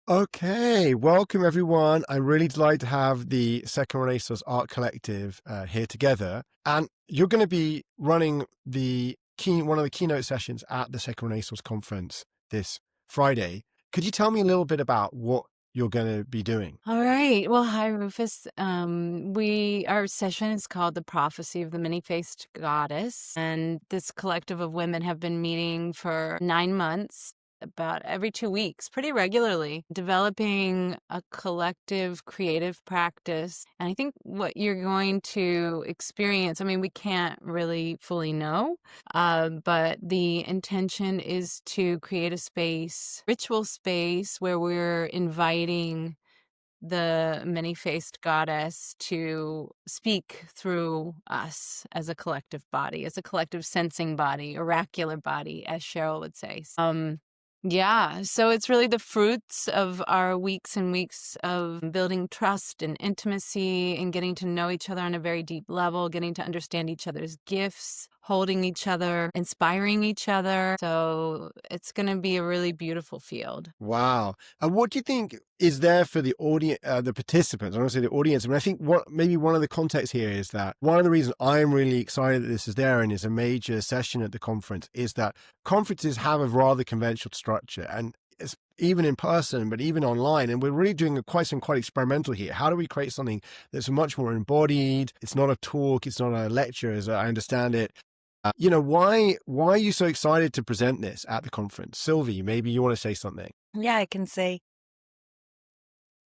Okay, welcome everyone. I'm really delighted to have the Second Renaissance Art Collective here together. And you're going to be running one of the keynote sessions at the Second Renaissance Conference this Friday. Could you tell me a little bit about what you're going to be doing? All right. Well, hi, Rufus. Our session is called The Prophecy of the Many-Faced Goddess. And this collective of women have been meeting for 9 months, about every 2 weeks, pretty regularly, developing a collective creative practice. And I think what you're going to experience, I mean, we can't really fully know, but the intention is to create a space, ritual space, where we're inviting the many-faced goddess to speak through us as a collective body, as a collective sensing body, oracular body, as Cheryl would say. Yeah, so it's really the fruits of our weeks and weeks of building trust and intimacy and getting to know each other on a very deep level, getting to understand each other's gifts, holding each other, inspiring each other. So it's going to be a really beautiful field. Wow. And what do you think is there for the audience, the participants? I want to say the audience. I mean, I think maybe one of the contexts here is that one of the reasons I'm really excited that this is there and is a major session at the conference is that conferences have a rather conventional structure, and it's even in person, but even online. And we're really doing quite experimental here. How do we create something that's much more embodied? It's not a talk. It's not a lecture, as I understand it. Why are you so excited to present this at the conference? Sylvie, maybe you want to say something. Yeah, I can say.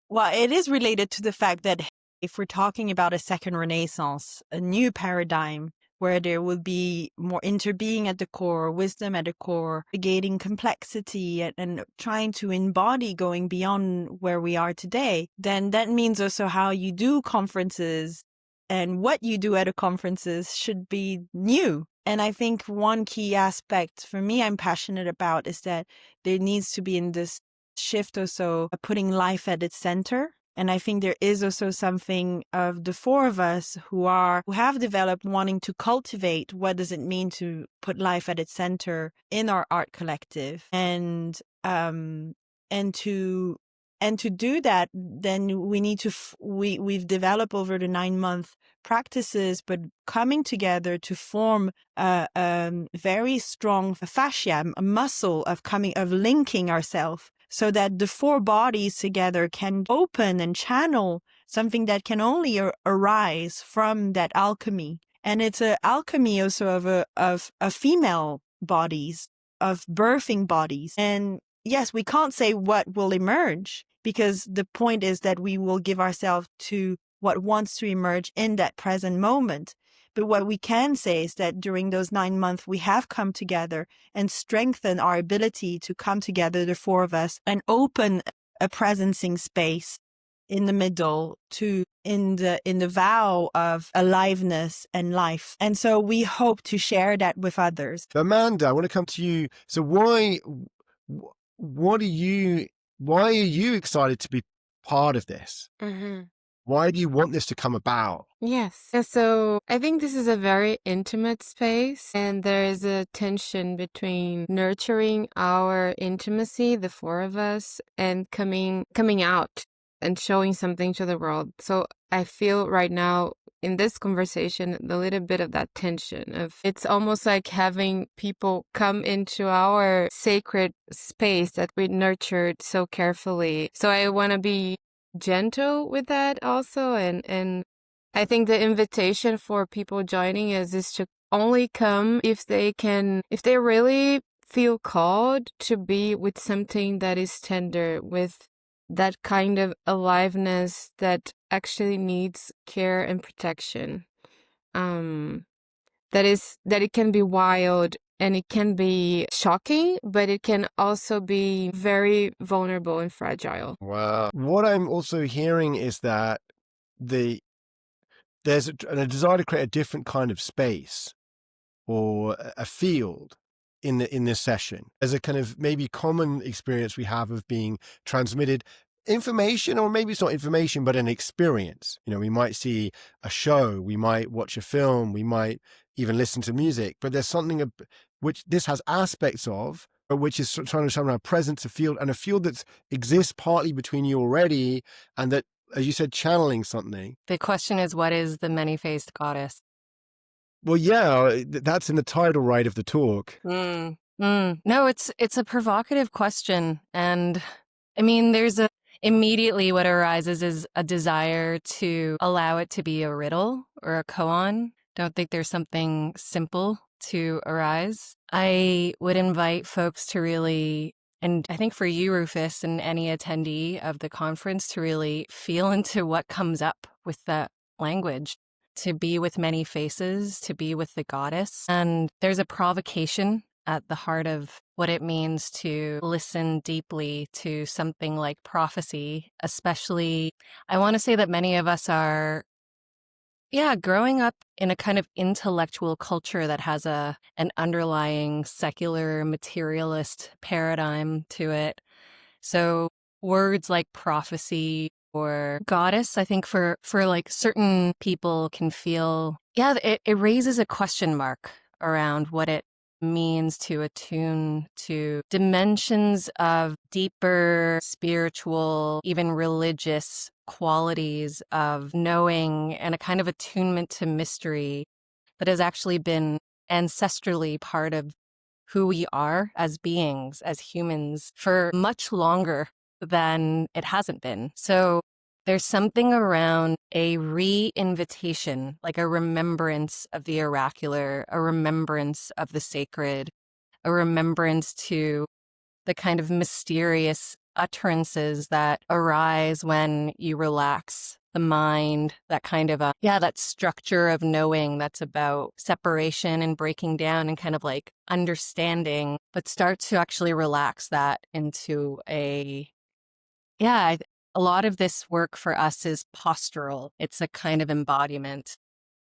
Well, it is related to the fact that if we're talking about a second renaissance, a new paradigm where there will be more interbeing at the core, wisdom at the core, negating complexity and trying to embody going beyond where we are today, then that means also how you do conferences and what you do at the conferences should be new. And I think one key aspect for me I'm passionate about is that there needs to be in this shift also putting life at its center. And I think there is also something of the four of us who have developed wanting to cultivate what does it mean to put life at its center in our art collective. And to do that, then we need to, we've developed over the 9-month practices, but coming together to form a very strong fascia, a muscle of linking ourselves so that the four bodies together can open and channel something that can only arise from that alchemy. And it's an alchemy also of female bodies, of birthing bodies. And yes, we can't say what will emerge, because the point is that we will give ourselves to what wants to emerge in that present moment. But what we can say is that during those 9 months, we have come together and strengthened our ability to come together, the four of us, and open a presencing space in the middle in the vow of aliveness and life. And so we hope to share that with others. Amanda, I want to come to you. So why are you excited to be part of this? Mm-hmm. Why do you want this to come about? Yes. So I think this is a very intimate space, and there is a tension between nurturing our intimacy, the four of us, and coming out and showing something to the world. So I feel right now in this conversation a little bit of that tension of it's almost like having people come into our sacred space that we nurtured so carefully. So I want to be gentle with that also, and I think the invitation for people joining is to only come if they really feel called to be with something that is tender, with that kind of aliveness that actually needs care and protection. That it can be wild and it can be shocking, but it can also be very vulnerable and fragile. Wow. What I'm also hearing is that there's a desire to create a different kind of space or a field in this session as a kind of maybe common experience we have of being transmitted information, or maybe it's not information, but an experience. We might see a show, we might watch a film, we might even listen to music, but there's something which this has aspects of, which is trying to show a presence, a field, and a field that exists partly between you already, and that, as you said, channeling something. The question is, what is the many-faced goddess? Well, yeah, that's in the title, right, of the talk. No, it's a provocative question. And I mean, immediately what arises is a desire to allow it to be a riddle or a koan. Don't think there's something simple to arise. I would invite folks to really, and I think for you, Rufus, and any attendee of the conference, to really feel into what comes up with that language, to be with many faces, to be with the goddess. And there's a provocation at the heart of what it means to listen deeply to something like prophecy, especially, I want to say that many of us are, growing up in a kind of intellectual culture that has an underlying secular materialist paradigm to it. So words like prophecy or goddess, I think for like certain people can feel, it raises a question mark around what it means to attune to dimensions of deeper spiritual, even religious qualities of knowing, and a kind of attunement to mystery that has actually been ancestrally part of who we are as beings, as humans, for much longer than it hasn't been. So there's something around a re-invitation, like a remembrance of the oracular, a remembrance of the sacred, a remembrance to the kind of mysterious utterances that arise when you relax the mind, that kind of that structure of knowing that's about separation and breaking down and kind of like understanding, but start to actually relax that into a lot of this work for us is postural. It's a kind of embodiment,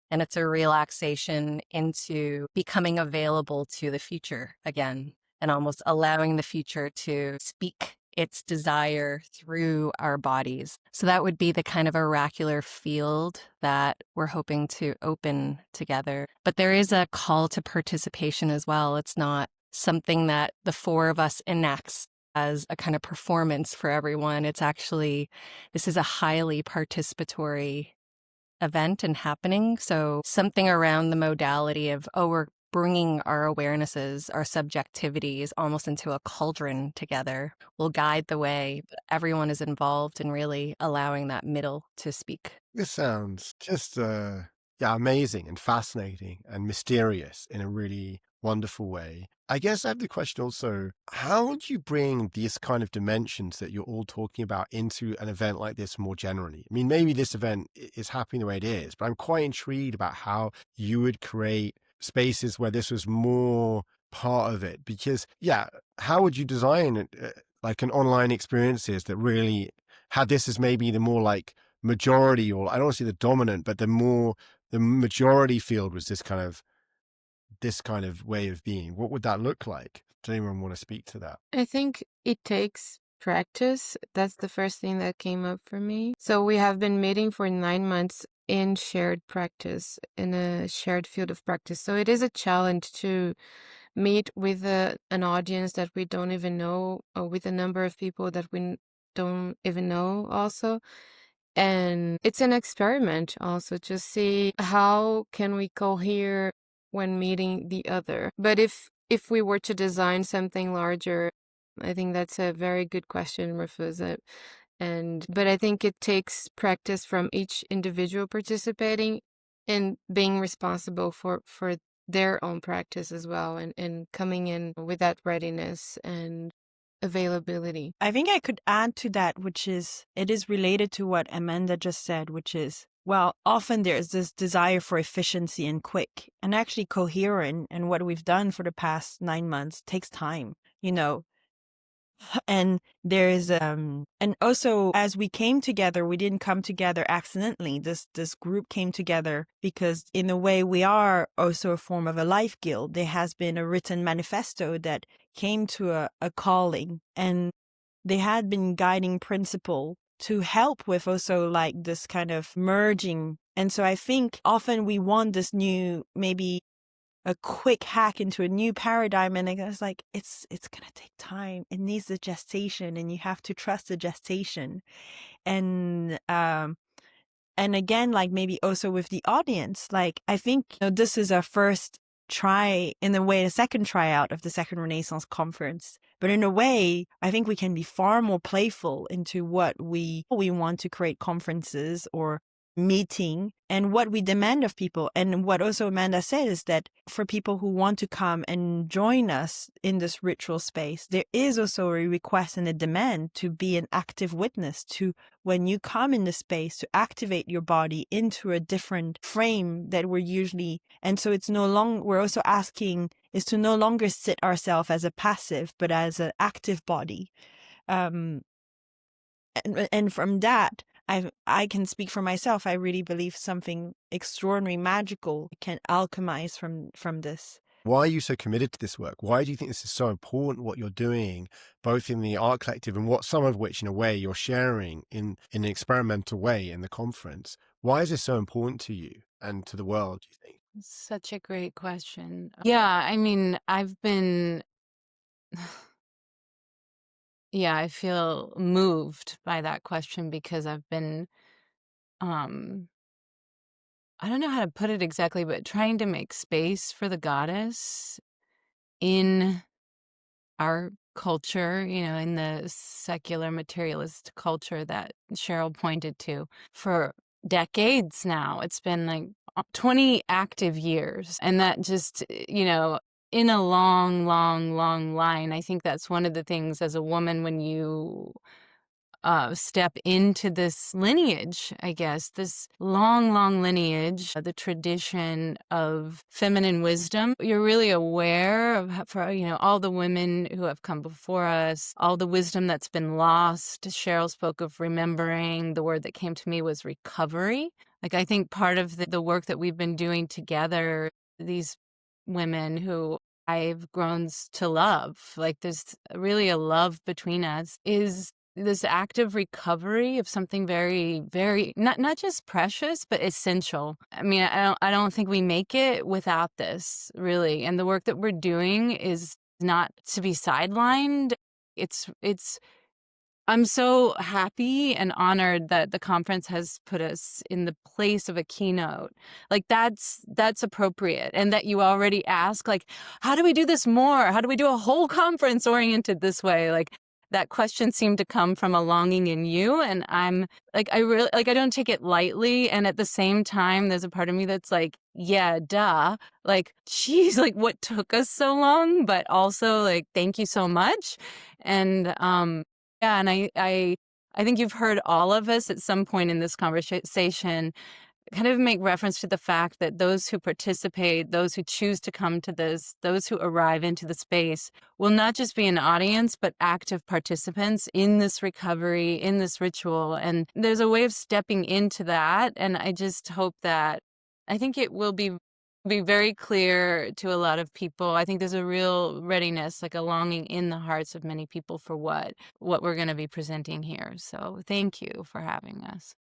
and it's a relaxation into becoming available to the future again, and almost allowing the future to speak its desire through our bodies. So that would be the kind of oracular field that we're hoping to open together. But there is a call to participation as well. It's not something that the four of us enacts as a kind of performance for everyone. It's actually, this is a highly participatory event and happening. So something around the modality of, we're bringing our awarenesses, our subjectivities almost into a cauldron together will guide the way. Everyone is involved in really allowing that middle to speak. This sounds just, amazing and fascinating and mysterious in a really wonderful way. I guess I have the question also, how would you bring these kind of dimensions that you're all talking about into an event like this more generally? I mean, maybe this event is happening the way it is, but I'm quite intrigued about how you would create spaces where this was more part of it. Because, how would you design like an online experiences that really had this as maybe the more like majority, or I don't want to say the dominant, but the majority field was this kind of way of being? What would that look like? Does anyone want to speak to that? I think it takes practice. That's the first thing that came up for me. So we have been meeting for 9 months in shared practice, in a shared field of practice. So it is a challenge to meet with an audience that we don't even know, or with a number of people that we don't even know also. And it's an experiment also to see how can we cohere when meeting the other. But if we were to design something larger, I think that's a very good question, Rufus. But I think it takes practice from each individual participating and being responsible for their own practice as well, and coming in with that readiness and availability. I think I could add to that, which is, it is related to what Amanda just said, which is, well, often there's this desire for efficiency and quick, and actually coherent. And what we've done for the past 9 months takes time, and there's and also, as we came together, we didn't come together accidentally. This group came together because, in a way, we are also a form of a life guild. There has been a written manifesto that came to a calling, and they had been guiding principle to help with also like this kind of merging. And so I think often we want this new, maybe a quick hack into a new paradigm, and it's like it's gonna take time. It needs a gestation, and you have to trust the gestation. And again, like maybe also with the audience, like I think this is our first try, in a way, a second tryout of the Second Renaissance Conference. But in a way, I think we can be far more playful into what we want to create conferences or meeting and what we demand of people. And what also Amanda said is that for people who want to come and join us in this ritual space, there is also a request and a demand to be an active witness, to, when you come in the space, to activate your body into a different frame that we're usually. And so it's no longer, we're also asking is to no longer sit ourselves as a passive, but as an active body. And from that, I can speak for myself. I really believe something extraordinary, magical can alchemize from this. Why are you so committed to this work? Why do you think this is so important, what you're doing, both in the art collective and what some of which, in a way, you're sharing in an experimental way in the conference? Why is this so important to you and to the world, do you think? Such a great question. Yeah, I mean, I've been, yeah, I feel moved by that question because I've been, um, I don't know how to put it exactly, but trying to make space for the goddess in our culture, in the secular materialist culture that Cheryl pointed to for decades now. It's been like 20 active years. And that just, in a long, long, long line, I think that's one of the things as a woman when you step into this lineage, I guess, this long, long lineage, the tradition of feminine wisdom. You're really aware of, for all the women who have come before us, all the wisdom that's been lost. Cheryl spoke of remembering. The word that came to me was recovery. Like, I think part of the work that we've been doing together, these women who I've grown to love, like there's really a love between us, is this active recovery of something very, very not just precious but essential. I mean, I don't think we make it without this, really. And the work that we're doing is not to be sidelined. It's I'm so happy and honored that the conference has put us in the place of a keynote. Like that's appropriate. And that you already ask, like, how do we do this more? How do we do a whole conference oriented this way? Like, that question seemed to come from a longing in you. And I'm like, I don't take it lightly. And at the same time, there's a part of me that's like, yeah, duh. Like, geez, like what took us so long? But also like, thank you so much. And, yeah, and I think you've heard all of us at some point in this conversation kind of make reference to the fact that those who participate, those who choose to come to this, those who arrive into the space will not just be an audience, but active participants in this recovery, in this ritual. And there's a way of stepping into that. And I just hope that, I think it will be very clear to a lot of people. I think there's a real readiness, like a longing in the hearts of many people for what we're going to be presenting here. So thank you for having us.